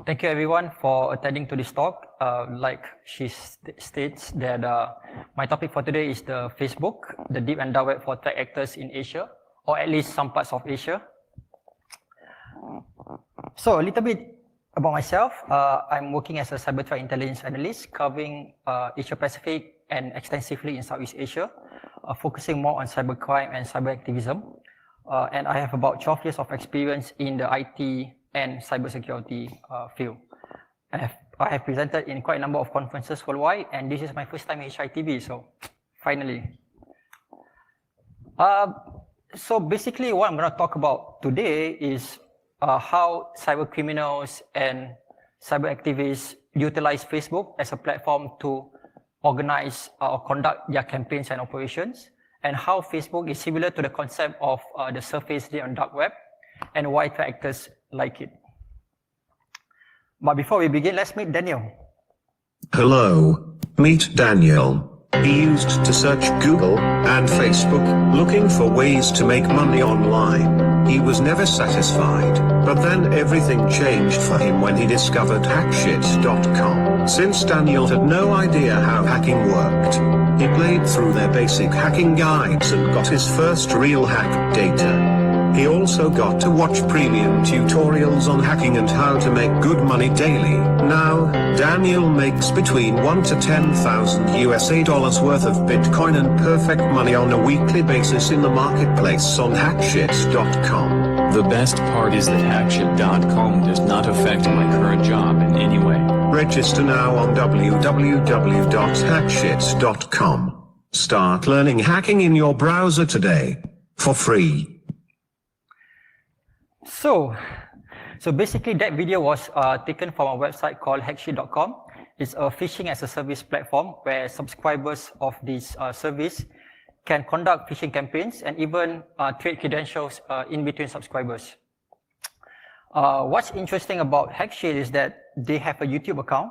Thank you everyone for attending to this talk. Like she states that my topic for today is the Facebook, the deep and dark web for threat actors in Asia, or at least some parts of Asia. So a little bit about myself. I'm working as a cyber threat intelligence analyst covering Asia Pacific and extensively in Southeast Asia, focusing more on cybercrime and cyber activism. And I have about 12 years of experience in the IT and cybersecurity field. I have presented in quite a number of conferences worldwide, and this is my first time in HITV, so finally. So basically what I'm going to talk about today is how cyber criminals and cyber activists utilize Facebook as a platform to organize or conduct their campaigns and operations, and how Facebook is similar to the concept of the surface day on dark web, and why threat actors like it. But before we begin, let's meet Daniel. Hello, meet Daniel. He used to search Google and Facebook, looking for ways to make money online. He was never satisfied, but then everything changed for him when he discovered hackshit.com. Since Daniel had no idea how hacking worked, he played through their basic hacking guides and got his first real hack data. He also got to watch premium tutorials on hacking and how to make good money daily. Now, Daniel makes between $1,000 to $10,000 USA worth of Bitcoin and perfect money on a weekly basis in the marketplace on hackshit.com. The best part is that hackshit.com does not affect my current job in any way. Register now on www.hackshit.com. Start learning hacking in your browser today, for free. So basically that video was taken from a website called hackshit.com. It's a phishing as a service platform where subscribers of this service can conduct phishing campaigns and even trade credentials in between subscribers. What's interesting about Hackshit is that they have a YouTube account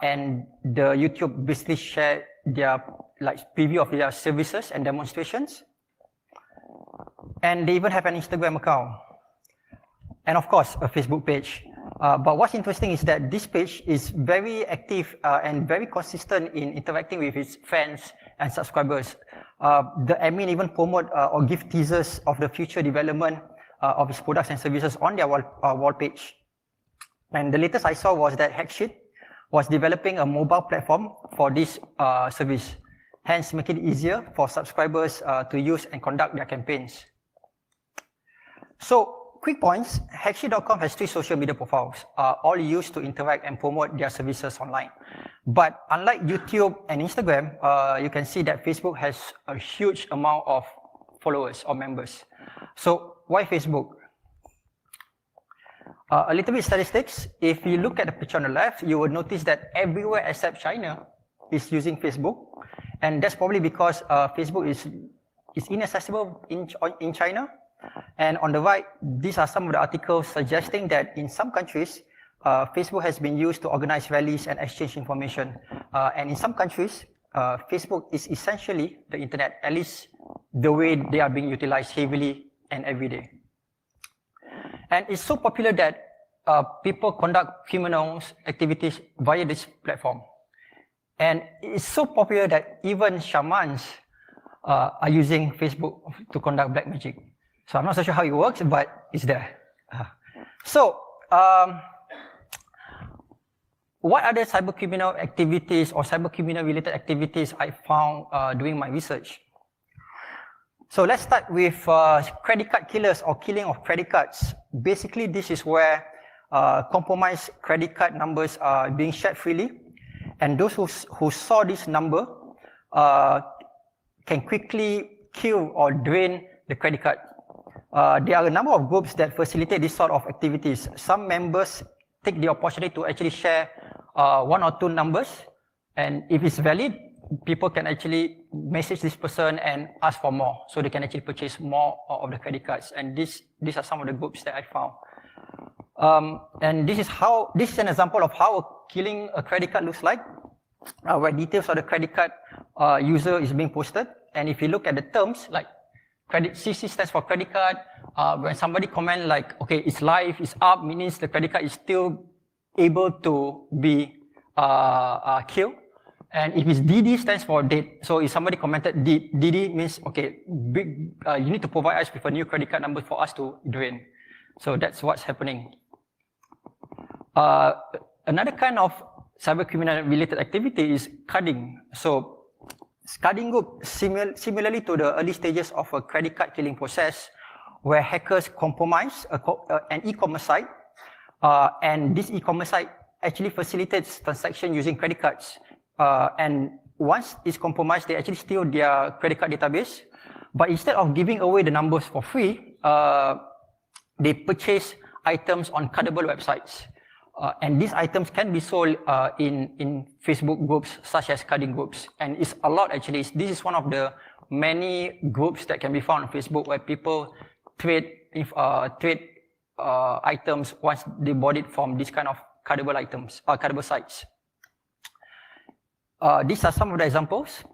and the YouTube basically share their preview of their services and demonstrations. And they even have an Instagram account. And of course, a Facebook page. But what's interesting is that this page is very active and very consistent in interacting with its fans and subscribers. The admin even promote or give teasers of the future development of its products and services on their wall page. And the latest I saw was that Hackshit was developing a mobile platform for this service, hence making it easier for subscribers to use and conduct their campaigns. So, quick points, hackshit.com has 3 social media profiles, all used to interact and promote their services online. But unlike YouTube and Instagram, you can see that Facebook has a huge amount of followers or members. So why Facebook? A little bit statistics. If you look at the picture on the left, you will notice that everywhere except China is using Facebook. And that's probably because Facebook is inaccessible in China. And on the right, these are some of the articles suggesting that in some countries, Facebook has been used to organize rallies and exchange information. And in some countries, Facebook is essentially the internet, at least the way they are being utilized heavily and every day. And it's so popular that people conduct criminal activities via this platform. And it's so popular that even shamans are using Facebook to conduct black magic. So I'm not so sure how it works, but it's there. So, what other cybercriminal activities or cybercriminal related activities I found doing my research? So let's start with credit card killers or killing of credit cards. Basically, this is where compromised credit card numbers are being shared freely, and those who saw this number can quickly kill or drain the credit card. There are a number of groups that facilitate this sort of activities. Some members take the opportunity to actually share 1 or 2 numbers, and if it's valid, people can actually message this person and ask for more, so they can actually purchase more of the credit cards. And these are some of the groups that I found. And this is an example of how killing a credit card looks like, where details of the credit card user is being posted. And if you look at the terms, like CC stands for credit card. When somebody comment like, okay, it's live, it's up, means the credit card is still able to be killed. And if it's DD stands for dead. So if somebody commented DD means, okay, you need to provide us with a new credit card number for us to drain. So that's what's happening. Another kind of cyber criminal related activity is carding. So carding group, similarly to the early stages of a credit card killing process, where hackers compromise an e-commerce site, and this e-commerce site actually facilitates transaction using credit cards. And once it's compromised, they actually steal their credit card database. But instead of giving away the numbers for free, they purchase items on cardable websites. And these items can be sold in Facebook groups such as carding groups. And it's a lot actually. This is one of the many groups that can be found on Facebook where people trade items once they bought it from this kind of cardable items, cardable sites. These are some of the examples.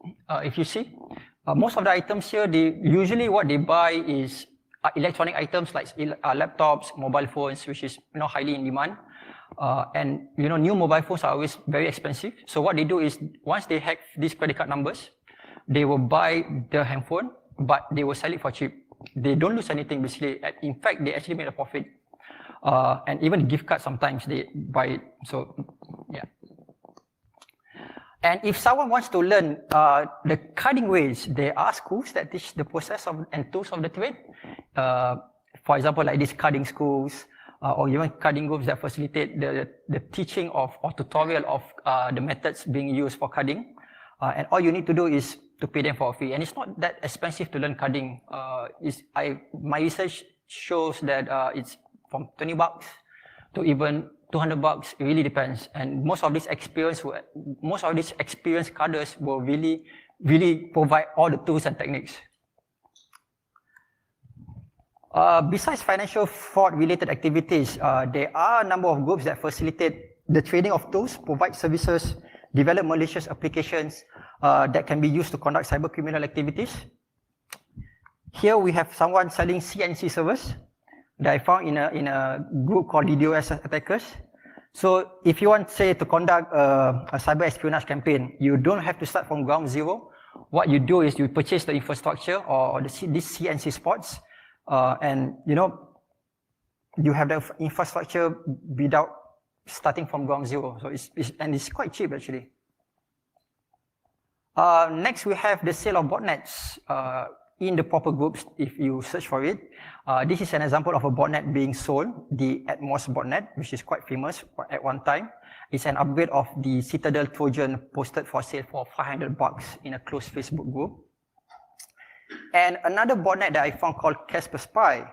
If you see, most of the items here, usually what they buy is electronic items like laptops, mobile phones, which is highly in demand. And new mobile phones are always very expensive. So what they do is once they hack these credit card numbers, they will buy the handphone, but they will sell it for cheap. They don't lose anything basically. In fact, they actually made a profit. And even gift cards sometimes they buy it. So yeah. And if someone wants to learn the carding ways, there are schools that teach the process and tools of the trade. For example, like these carding schools, or even carding groups that facilitate the teaching of or tutorial of the methods being used for carding. And all you need to do is to pay them for a fee. And it's not that expensive to learn carding. My research shows that it's from $20 to even $200. It really depends. And most of these experienced carders will really provide all the tools and techniques. Besides financial fraud-related activities, there are a number of groups that facilitate the trading of tools, provide services, develop malicious applications that can be used to conduct cyber criminal activities. Here we have someone selling CNC servers that I found in a group called DDoS attackers. So if you want, say, to conduct a cyber espionage campaign, you don't have to start from ground zero. What you do is you purchase the infrastructure or these CNC spots. And you have the infrastructure without starting from ground zero. So it's quite cheap actually. Next we have the sale of botnets in the proper groups if you search for it. This is an example of a botnet being sold, the Atmos botnet, which is quite famous at one time. It's an upgrade of the Citadel Trojan posted for sale for $500 in a closed Facebook group. And another botnet that I found called Casper Spy.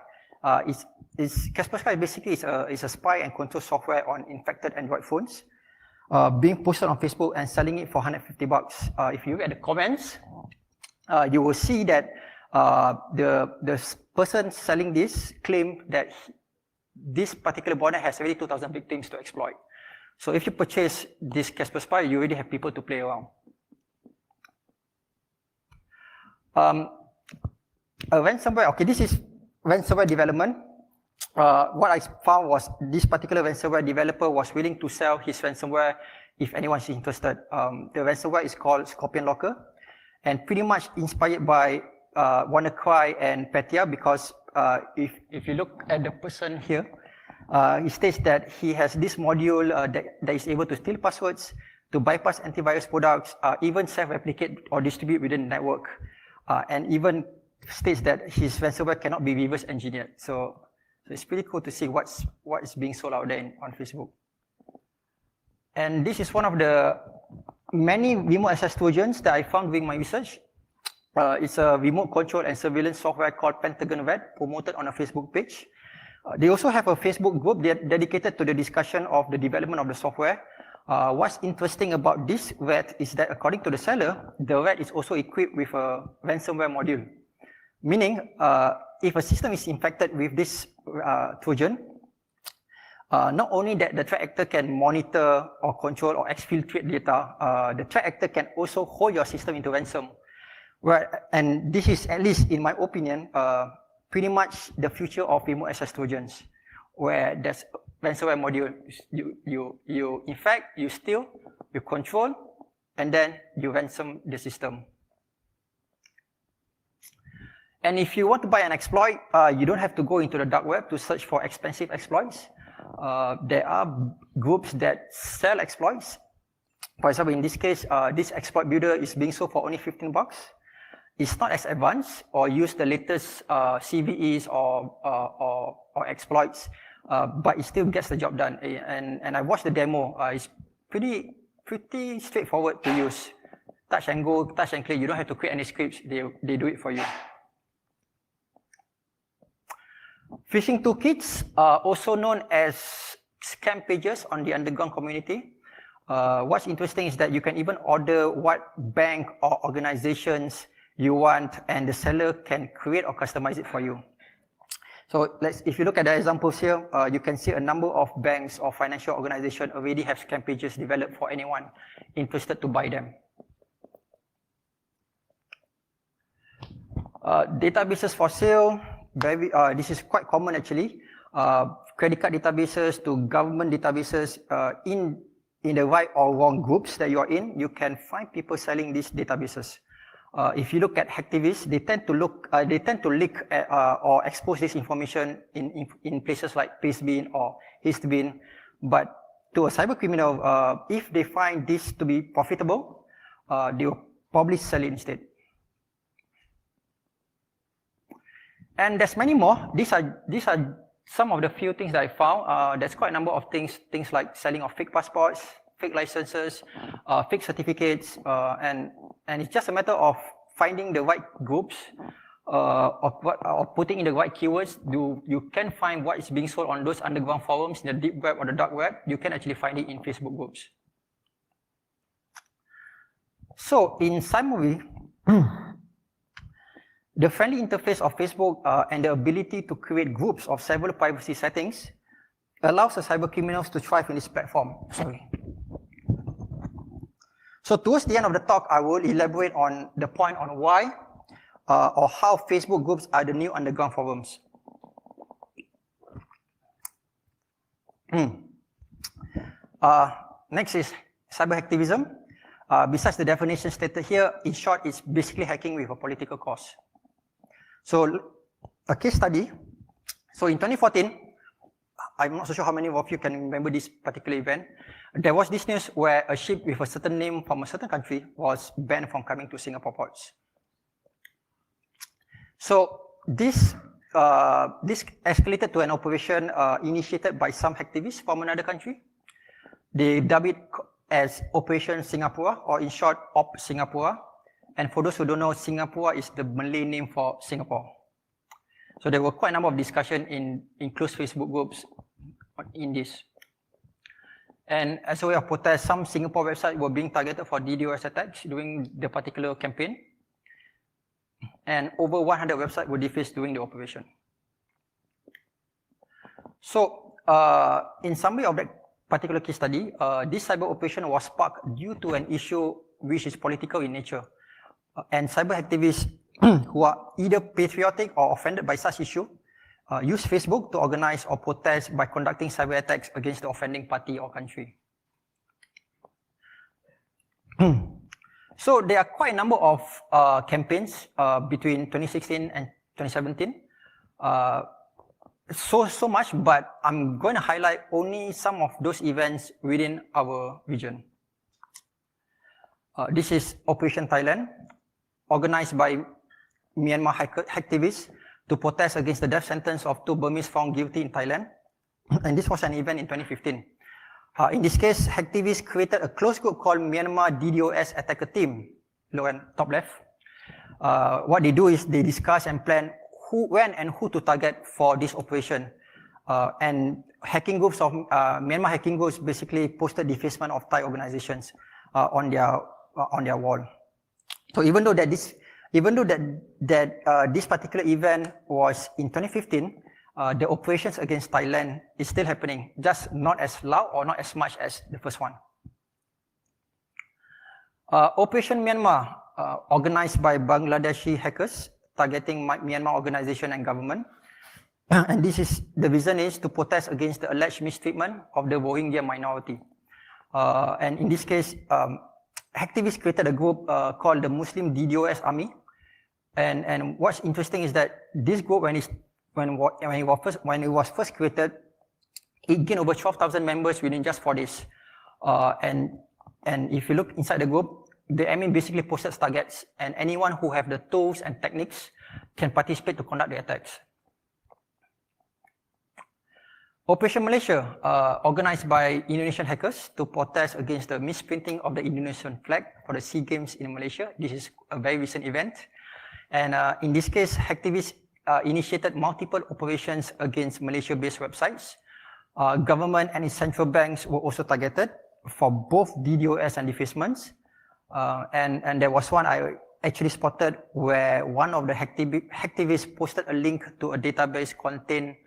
Casper Spy basically is a spy and control software on infected Android phones, being posted on Facebook and selling it for $150. If you look at the comments, you will see that the person selling this claimed that this particular botnet has already 2,000 victims to exploit. So if you purchase this Casper Spy, you already have people to play around. Ransomware, okay, this is ransomware development. What I found was this particular ransomware developer was willing to sell his ransomware if anyone is interested. The ransomware is called Scorpion Locker and pretty much inspired by WannaCry and Petya because if you look at the person here, he states that he has this module that is able to steal passwords, to bypass antivirus products, even self-replicate or distribute within the network, and even states that his ransomware cannot be reverse engineered. So it's pretty cool to see what is being sold out there on Facebook. And this is one of the many remote access trojans that I found during my research. It's a remote control and surveillance software called Pentagon Red, promoted on a Facebook page. They also have a Facebook group dedicated to the discussion of the development of the software. What's interesting about this Red is that according to the seller, the Red is also equipped with a ransomware module. Meaning, if a system is infected with this Trojan, not only that the threat actor can monitor or control or exfiltrate data, the threat actor can also hold your system into ransom. And this is, at least in my opinion, pretty much the future of remote access Trojans, where there's ransomware module. You infect, you steal, you control, and then you ransom the system. And if you want to buy an exploit, you don't have to go into the dark web to search for expensive exploits. There are groups that sell exploits. For example, in this case, this exploit builder is being sold for only $15. It's not as advanced or use the latest CVEs or exploits, but it still gets the job done. And I watched the demo. It's pretty straightforward to use. Touch and go, touch and click. You don't have to create any scripts. They do it for you. Phishing toolkits are also known as scam pages on the underground community. What's interesting is that you can even order what bank or organizations you want, and the seller can create or customize it for you. So if you look at the examples here, you can see a number of banks or financial organizations already have scam pages developed for anyone interested to buy them. Databases for sale. This is quite common actually. Credit card databases to government databases. In the right or wrong groups that you are in, you can find people selling these databases. If you look at hacktivists, they tend to leak or expose this information in places like Pastebin or Histbin. But to a cyber criminal, if they find this to be profitable, they will probably sell it instead. And there's many more. These are some of the few things that I found. There's quite a number of things like selling of fake passports, fake licenses, fake certificates, and it's just a matter of finding the right groups or putting in the right keywords. You can find what is being sold on those underground forums in the deep web or the dark web. You can actually find it in Facebook groups. So in summary, the friendly interface of Facebook and the ability to create groups of several privacy settings allows the cyber criminals to thrive in this platform. So towards the end of the talk, I will elaborate on the point on why or how Facebook groups are the new underground forums. Next is cyber hacktivism. Besides the definition stated here, in short, it's basically hacking with a political cause. So a case study. So in 2014, I'm not so sure how many of you can remember this particular event. There was this news where a ship with a certain name from a certain country was banned from coming to Singapore ports. So this escalated to an operation initiated by some hacktivists from another country. They dubbed it as Operation Singapura, or in short, Op Singapura. And for those who don't know, Singapura is the Malay name for Singapore. So there were quite a number of discussions in closed Facebook groups in this. And as a way of protest, some Singapore websites were being targeted for DDoS attacks during the particular campaign. And over 100 websites were defaced during the operation. So in summary of that particular case study, this cyber operation was sparked due to an issue which is political in nature. And cyber activists who are either patriotic or offended by such issue use Facebook to organize or protest by conducting cyber attacks against the offending party or country. So there are quite a number of campaigns between 2016 and 2017. So much, but I'm going to highlight only some of those events within our region. This is Operation Thailand, organized by Myanmar hacktivists to protest against the death sentence of 2 Burmese found guilty in Thailand. And this was an event in 2015. In this case, hacktivists created a closed group called Myanmar DDoS Attacker Team, lower and top left. What they do is they discuss and plan who, when, and who to target for this operation. And hacking groups of Myanmar hacking groups basically posted defacement of Thai organizations on their wall. So even though that this particular event was in 2015, the operations against Thailand is still happening, just not as loud or not as much as the first one. Operation Myanmar, organized by Bangladeshi hackers targeting Myanmar organization and government. And the reason is to protest against the alleged mistreatment of the Rohingya minority. And in this case, activists created a group called the Muslim DDoS Army. And what's interesting is that this group, when it was first created, it gained over 12,000 members within just 4 days. And if you look inside the group, the admin basically posted targets, and anyone who have the tools and techniques can participate to conduct the attacks. Operation Malaysia, organized by Indonesian hackers to protest against the misprinting of the Indonesian flag for the SEA Games in Malaysia. This is a very recent event. And in this case, activists initiated multiple operations against Malaysia-based websites. Government and its central banks were also targeted for both DDoS and defacements. And there was one I actually spotted where one of the hacktivists posted a link to a database content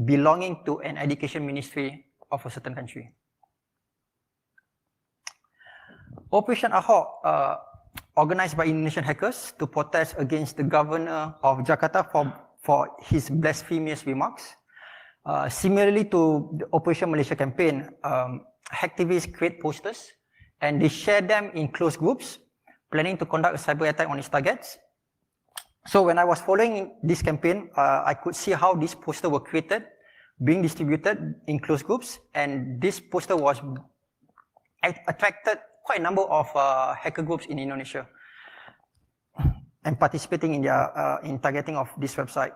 belonging to an education ministry of a certain country. Operation Ahok, organized by Indonesian hackers to protest against the governor of Jakarta for his blasphemous remarks. Similarly to the Operation Malaysia campaign, hacktivists create posters and they share them in closed groups, planning to conduct a cyber attack on its targets. So when I was following this campaign, I could see how these posters were created, being distributed in closed groups, and this poster was attracted quite a number of hacker groups in Indonesia and participating in their in targeting of this website.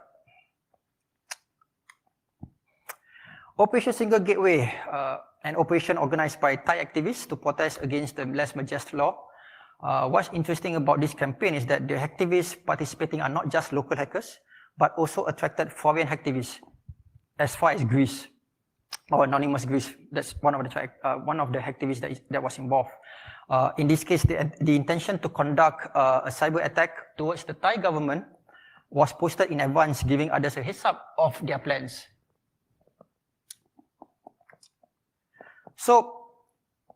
Operation Single Gateway, an operation organized by Thai activists to protest against the less just law. What's interesting about this campaign is that the activists participating are not just local hackers, but also attracted foreign activists as far as Greece, or anonymous Greece. That's one of the activists that was involved. In this case, the intention to conduct a cyber attack towards the Thai government was posted in advance, giving others a heads up of their plans. So,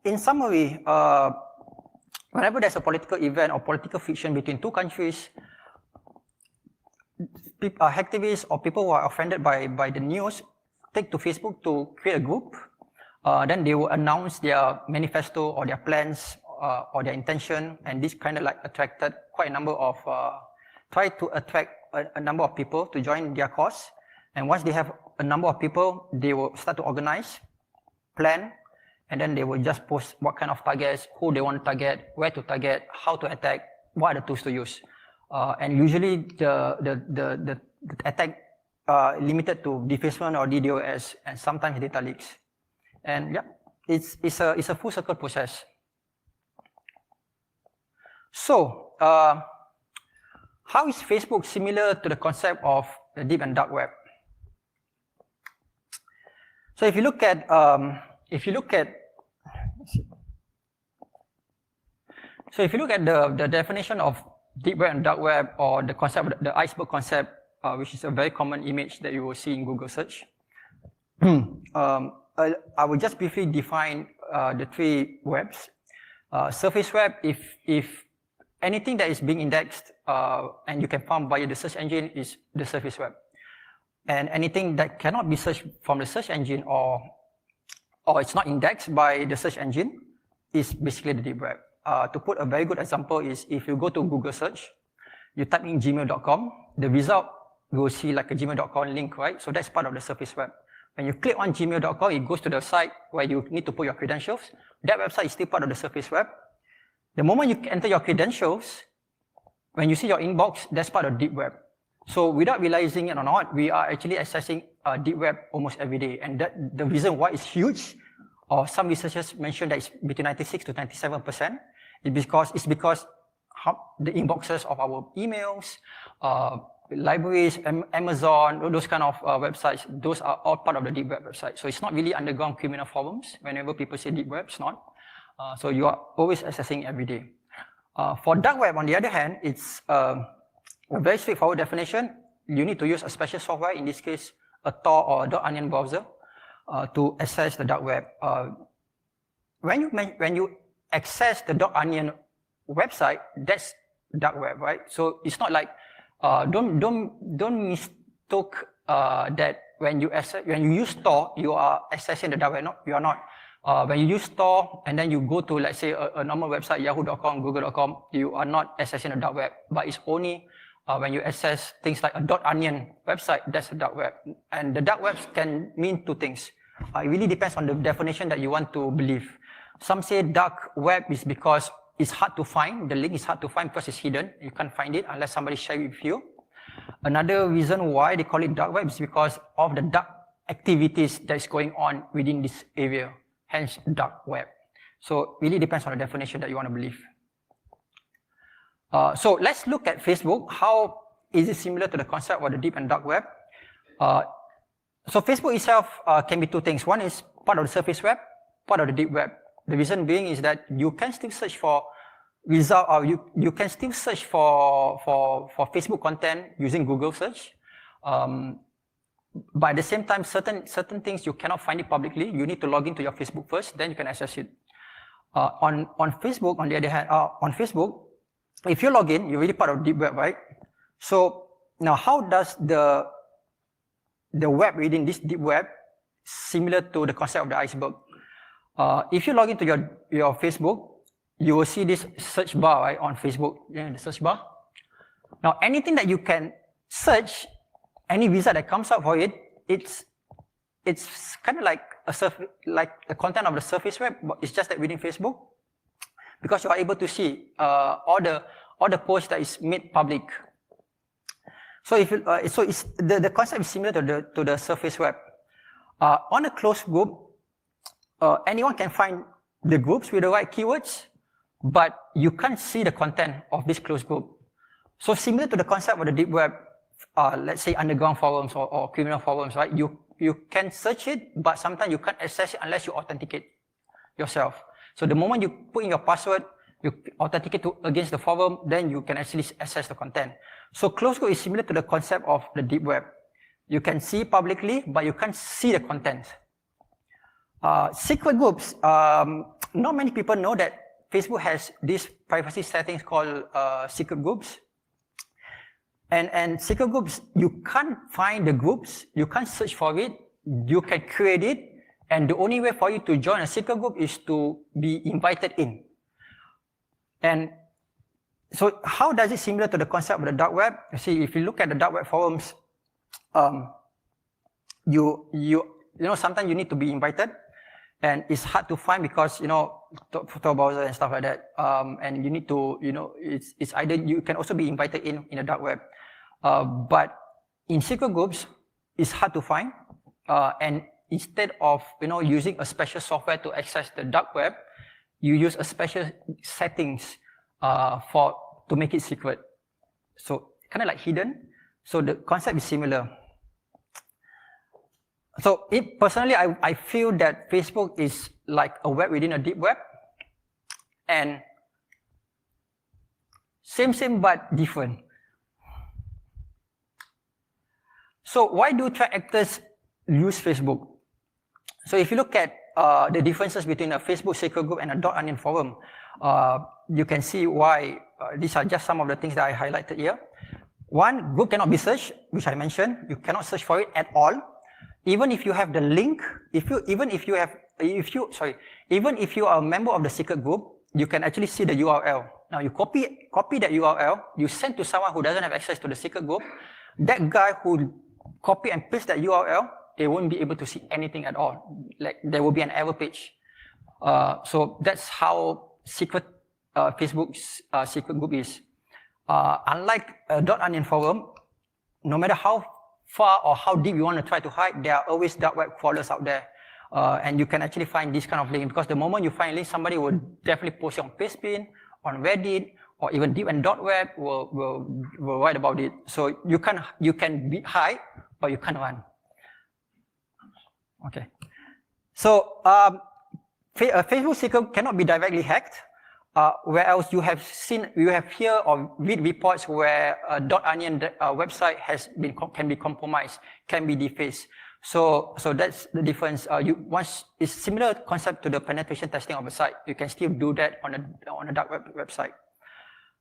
in summary, whenever there's a political event or political friction between two countries, activists or people who are offended by the news take to Facebook to create a group. Then they will announce their manifesto or their plans or their intention, and this kind of like attracted quite a number of, try to attract a number of people to join their cause. And once they have a number of people, they will start to organize, plan, and then they will just post what kind of targets, who they want to target, where to target, how to attack, what are the tools to use. And usually the attack limited to defacement or DDoS and sometimes data leaks. And yeah, it's a full circle process. So how is Facebook similar to the concept of the deep and dark web? So if you look at the definition of deep web and dark web, or the concept, the iceberg concept, which is a very common image that you will see in Google search, I will just briefly define the three webs. Surface web, if anything that is being indexed and you can find via the search engine, is the surface web. And anything that cannot be searched from the search engine or it's not indexed by the search engine is basically the deep web. To put a very good example is if you go to Google search, you type in gmail.com, the result you will see like a gmail.com link, right? So that's part of the surface web. When you click on gmail.com, it goes to the site where you need to put your credentials. That website is still part of the surface web. The moment you enter your credentials, when you see your inbox, that's part of deep web. So without realizing it or not, we are actually accessing deep web almost every day. And the reason why it's huge, or some researchers mentioned that it's between 96 to 97%, is because the inboxes of our emails, libraries, Amazon, those kind of websites, those are all part of the deep web website. So it's not really underground criminal forums. Whenever people say deep web, it's not. So you are always accessing every day. For dark web, on the other hand, it's a very straightforward definition. You need to use a special software, in this case, a Tor or a .onion browser, to access the dark web. When you access the .onion website, that's dark web, right? So it's not like don't took that when you use Tor, you are accessing the dark web. No, you are not. When you use Tor and then you go to, let's say, a normal website, yahoo.com, google.com, you are not accessing the dark web, but it's only when you access things like a .onion website, that's the dark web. And the dark web can mean two things. It really depends on the definition that you want to believe. Some say dark web is because it's hard to find, the link is hard to find because it's hidden, you can't find it unless somebody shares it with you. Another reason why they call it dark web is because of the dark activities that is going on within this area, hence dark web. So really depends on the definition that you want to believe. So let's look at Facebook. How is it similar to the concept of the deep and dark web? So Facebook itself can be two things. One is part of the surface web, part of the deep web. The reason being is that you can still search for result, or you can still search for Facebook content using Google search. But at the same time, certain things you cannot find it publicly. You need to log into your Facebook first, then you can access it. On Facebook, on the other hand, on Facebook, if you log in, you're really part of deep web, right? So now, how does the web within this deep web similar to the concept of the iceberg? If you log into your Facebook, you will see this search bar, right, on Facebook, the search bar. Now, anything that you can search, any result that comes up for it, it's kind of like the content of the surface web, but it's just that within Facebook, because you are able to see all the posts that is made public. So if it's the concept is similar to the surface web. On a closed group, anyone can find the groups with the right keywords, but you can't see the content of this closed group. So similar to the concept of the deep web, let's say underground forums or criminal forums, right? You can search it, but sometimes you can't access it unless you authenticate yourself. So the moment you put in your password, you authenticate against the forum, then you can actually access the content. So closed group is similar to the concept of the deep web. You can see publicly, but you can't see the content. Secret groups, not many people know that Facebook has these privacy settings called secret groups. And secret groups, you can't find the groups, you can't search for it, you can create it, and the only way for you to join a secret group is to be invited in. And so how does it similar to the concept of the dark web? You see, if you look at the dark web forums, you know, sometimes you need to be invited, and it's hard to find because, you know, Tor browser and stuff like that. And you need to, you know, it's either you can also be invited in the dark web. But in secret groups, it's hard to find. And instead of, you know, using a special software to access the dark web, you use a special settings to make it secret. So kind of like hidden. So the concept is similar. So personally, I feel that Facebook is like a web within a deep web, and same but different. So why do threat actors use Facebook? So if you look at the differences between a Facebook secret group and a .onion forum, you can see why. These are just some of the things that I highlighted here. One, group cannot be searched, which I mentioned. You cannot search for it at all. Even if you have the link, even if you are a member of the secret group, you can actually see the URL. Now you copy that URL, you send to someone who doesn't have access to the secret group. That guy who copy and paste that URL, they won't be able to see anything at all. Like there will be an error page. So that's how secret Facebook's secret group is. Unlike a .onion forum, no matter how far or how deep you want to try to hide, there are always dark web crawlers out there. And you can actually find this kind of link, because the moment you find a link, somebody will definitely post it on Pastebin, on Reddit, or even deep and dark web will write about it. So you can hide, but you can't run. Okay. So Facebook secret cannot be directly hacked. Whereas you have here or read reports where a .onion website can be compromised, can be defaced. So that's the difference. Once it's similar concept to the penetration testing of a site, you can still do that on a dark web website.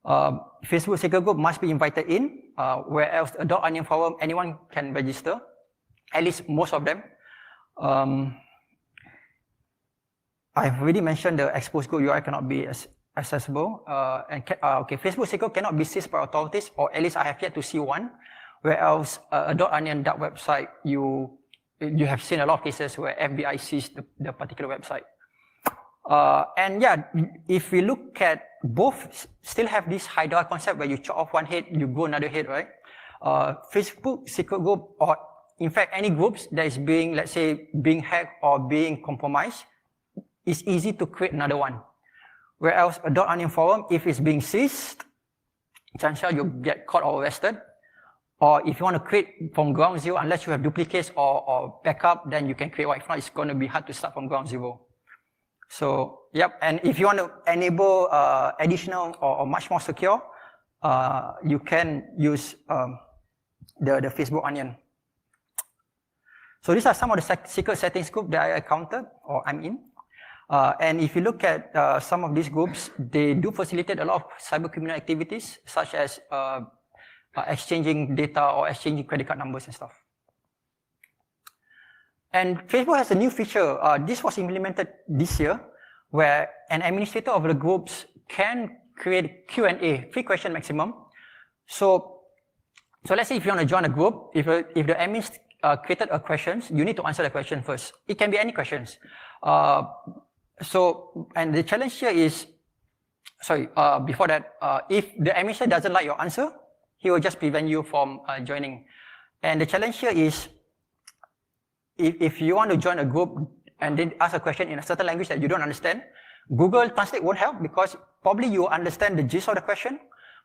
Facebook secret group must be invited in, whereas Adult Onion forum, anyone can register, at least most of them. I've already mentioned the exposed group URL cannot be accessible. Okay, Facebook secret cannot be seized by authorities, or at least I have yet to see one. Whereas Adult Onion dark website, you have seen a lot of cases where FBI seized the particular website. And yeah, if we look at both, still have this Hydra concept where you chop off one head, you grow another head, right? Facebook secret group, or in fact any groups that is being, let's say, being hacked or being compromised, it's easy to create another one. Whereas Adult Onion forum, if it's being seized, chances you get caught or arrested. Or if you want to create from ground zero, unless you have duplicates or backup, then you can create one. If not, it's going to be hard to start from ground zero. So, yep. And if you want to enable additional or much more secure, you can use the Facebook Onion. So these are some of the secret settings group that I encountered or I'm in. And if you look at some of these groups, they do facilitate a lot of cyber criminal activities, such as exchanging data or exchanging credit card numbers and stuff. And Facebook has a new feature. This was implemented this year, where an administrator of the groups can create Q&A, 3 question maximum. So let's say if you want to join a group, if the admin created a question, you need to answer the question first. It can be any questions. And the challenge here is, before that, if the administrator doesn't like your answer, he will just prevent you from joining. And the challenge here is, if you want to join a group and then ask a question in a certain language that you don't understand, Google Translate won't help, because probably you understand the gist of the question.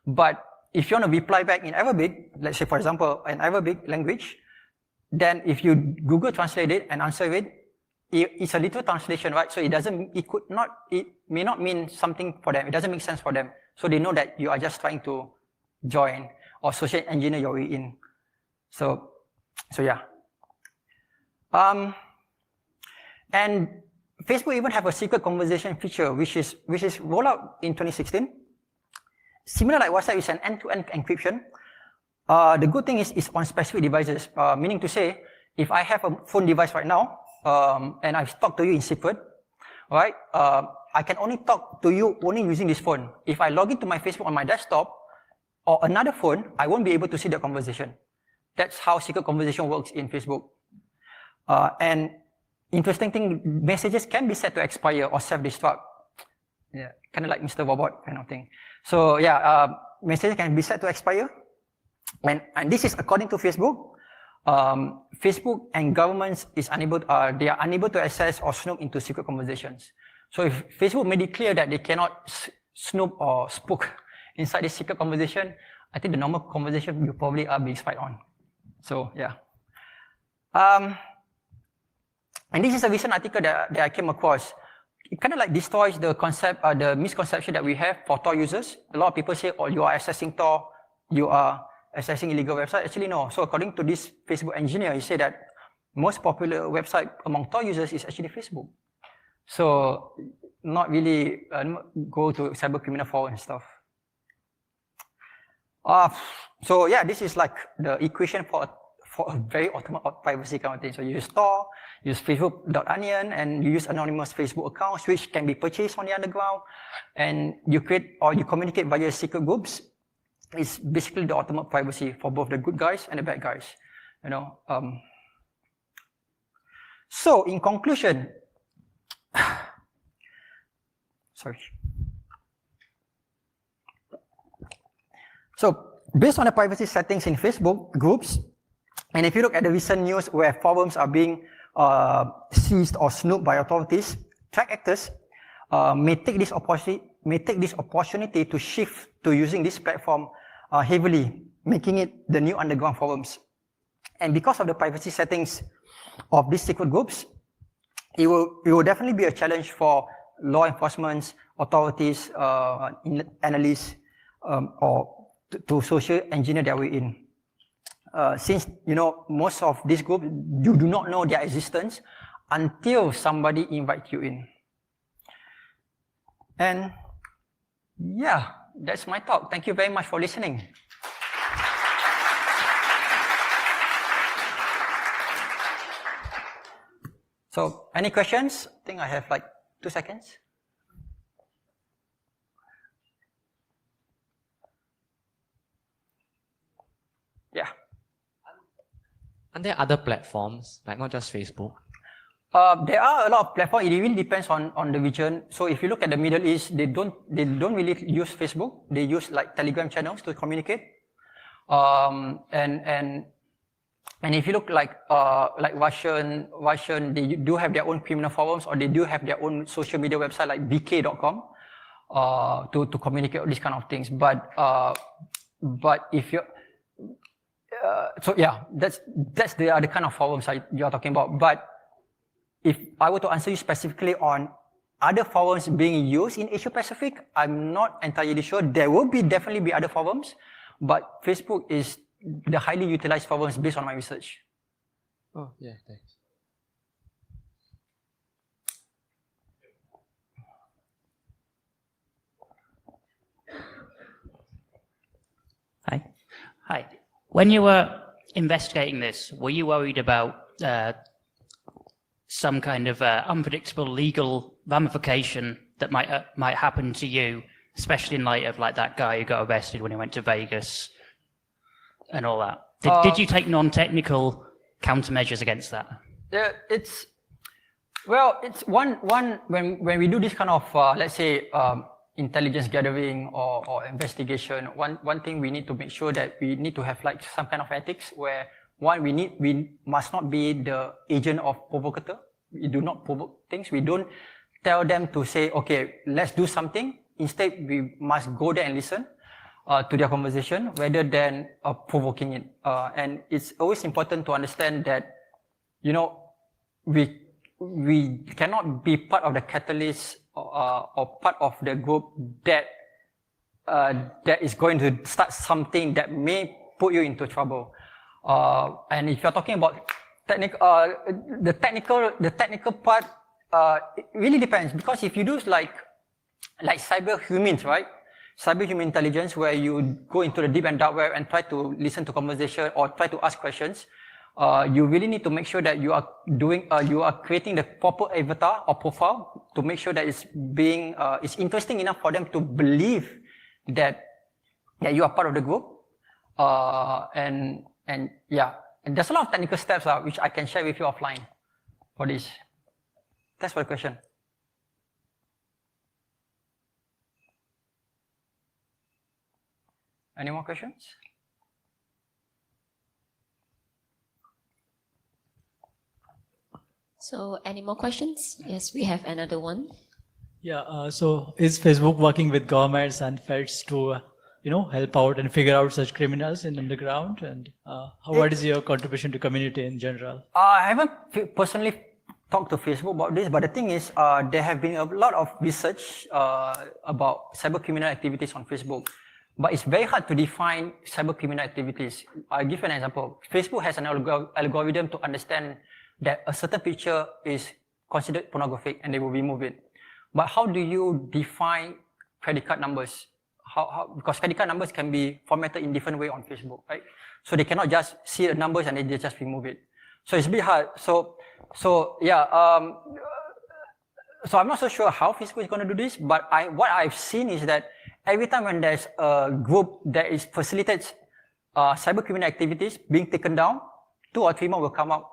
But if you want to reply back in Arabic, let's say for example, an Arabic language, then if you Google Translate it and answer it, it's a literal translation, right? So it may not mean something for them. It doesn't make sense for them. So they know that you are just trying to join or social engineer your way in. So yeah. And Facebook even have a secret conversation feature, which is rolled out in 2016. Similar like WhatsApp, is an end-to-end encryption. The good thing is it's on specific devices, meaning to say, if I have a phone device right now, and I've talked to you in secret, right? I can only talk to you only using this phone. If I log into my Facebook on my desktop or another phone, I won't be able to see the conversation. That's how secret conversation works in Facebook. And interesting thing, messages can be set to expire or self-destruct. Yeah, kind of like Mr. Robot kind of thing. So yeah, messages can be set to expire. And this is according to Facebook. Facebook and governments they are unable to access or snoop into secret conversations. So if Facebook made it clear that they cannot snoop or spook inside this secret conversation, I think the normal conversation you probably are being spied on. So yeah. And this is a recent article that I came across. It kind of like destroys the concept, the misconception that we have for Tor users. A lot of people say, oh, you are accessing Tor, you are accessing illegal website. Actually, no. So according to this Facebook engineer, he said that most popular website among Tor users is actually Facebook. So not really go to cyber criminal forum and stuff. So yeah, this is like the equation for a very ultimate privacy kind of thing. So you use Tor, use Facebook.onion, and you use anonymous Facebook accounts, which can be purchased on the underground, and you create or you communicate via secret groups. It's basically the ultimate privacy for both the good guys and the bad guys, you know. So in conclusion, sorry. So based on the privacy settings in Facebook groups, and if you look at the recent news where forums are being seized or snooped by authorities, threat actors may take this opportunity to shift to using this platform heavily, making it the new underground forums. And because of the privacy settings of these secret groups, it will definitely be a challenge for law enforcement, authorities, analysts, or to social engineer their way in. Since, you know, most of these groups, you do not know their existence until somebody invites you in. And yeah, that's my talk. Thank you very much for listening. So, any questions? I think I have like 2 seconds. Yeah. Are there other platforms, like not just Facebook? There are a lot of platforms. It really depends on the region. So if you look at the Middle East, they don't really use Facebook. They use like Telegram channels to communicate. And if you look like Russian, they do have their own criminal forums, or they do have their own social media website like vk.com to communicate these kind of things. But if you so yeah, that's the other kind of forums you are talking about. But if I were to answer you specifically on other forums being used in Asia Pacific, I'm not entirely sure. There will definitely be other forums, but Facebook is the highly utilized forums based on my research. Oh, yeah, thanks. Hi. When you were investigating this, were you worried about some kind of unpredictable legal ramification that might happen to you, especially in light of like that guy who got arrested when he went to Vegas and all that? Did you take non-technical countermeasures against that? Yeah, it's one when we do this kind of let's say intelligence gathering or investigation. One thing we need to make sure that we need to have like some kind of ethics where we must not be the agent of provocateur. We do not provoke things. We don't tell them to say, okay, let's do something. Instead, we must go there and listen to their conversation rather than provoking it. And it's always important to understand that, you know, we cannot be part of the catalyst or part of the group that is going to start something that may put you into trouble. And if you're talking about the technical part, it really depends, because if you do like cyber humans, right? Cyber human intelligence, where you go into the deep and dark web and try to listen to conversation or try to ask questions, you really need to make sure that you are creating the proper avatar or profile to make sure that it's interesting enough for them to believe that you are part of the group. And yeah, and there's a lot of technical steps which I can share with you offline for this. Thanks for the question. Any more questions? So, any more questions? Yes, we have another one. Yeah, so is Facebook working with governments and feds to, help out and figure out such criminals in underground? And what is your contribution to community in general? I haven't personally talked to Facebook about this, but the thing is, there have been a lot of research about cyber criminal activities on Facebook. But it's very hard to define cyber criminal activities. I'll give you an example. Facebook has an algorithm to understand that a certain picture is considered pornographic and they will remove it. But how do you define credit card numbers? Because credit card numbers can be formatted in different way on Facebook, right? So they cannot just see the numbers and they just remove it. So it's a bit hard. So yeah, so I'm not so sure how Facebook is going to do this, but what I've seen is that every time when there's a group that facilitates cyber criminal activities being taken down, 2 or 3 more will come out,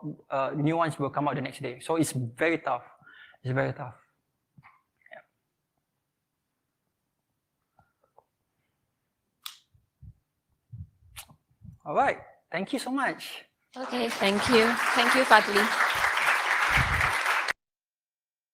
new ones will come out the next day. So it's very tough. It's very tough. Yeah. All right. Thank you so much. Okay, thank you. Thank you, Fadli.